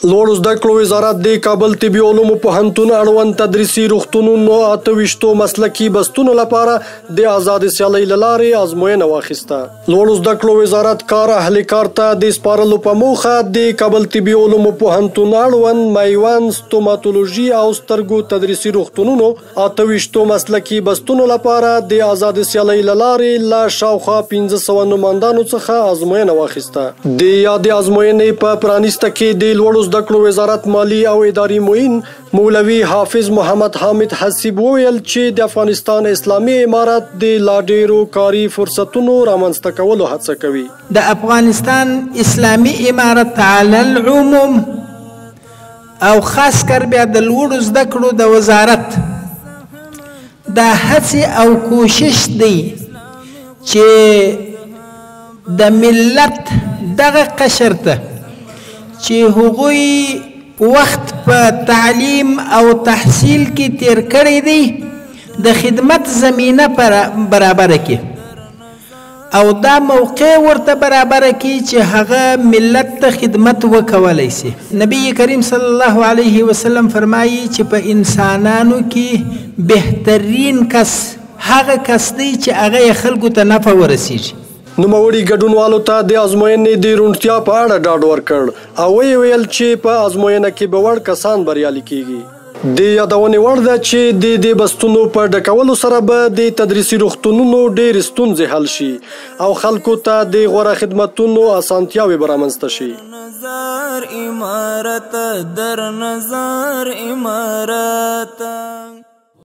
لوړو زده کړو وزارت د کابل طبي علومو پوهنتون اړوند تدریسي روغتونونو 28 مسلکي بستونو لپاره د آزاد سیالۍ له لارې ازموینه واخیسته. لوړو زده کړو وزارت کار اهل کار ته د سپارلو په موخه د کابل طبي علومو پوهنتون اړوند میوند ستوماتولوژي او سترګو تدریسي روغتونونو 28 مسلکي بستونو لپاره د آزاد سیالۍ له لارې له شاوخوا 1500 نوماندانو څخه ازموینه واخیسته. د یادې ازموینې په پرانیسته کې د لوړو زده کړو وزارت مالی او اداري معین مولوي حافظ محمد حامد حسیب وویل چې د افغانستان اسلامي امارت د لا ډیرو کاري فرصتونو رامنځته کولو هڅه کوي. د افغانستان اسلامي امارت علی العموم او خاص کر بیا د لوړو زده کړو د وزارت دا هڅې او کوشش دی چې د ملت دغه قشر ته چې هغوی وخت په تعلیم او تحصیل کې تیر کړی دی د خدمت زمینه برابره کړي او دا موقع ورته برابره کړي چې هغه ملت ته خدمت وکولی شي. نبی کریم صلی الله علیه وسلم فرمایي چې په انسانانو کې بهترین کس هغه کس دی چې هغه خلکو ته نفع ورسیږي. نوموړي ګډونوالو ته د ازموینې د روڼتیا په اړه ډاډ ورکړ او ویل چې په ازموینه کې به وړ کسان بریالي کیږي. د یادونې وړ ده چې د دې بستونو په ډکولو سره به د تدریسي روغتونونو ډېرې ستونزې حل شي او خلکو ته د غوره خدمتونو اسانتیاوې به رامنځته شي. نظر امارت در نظر امارت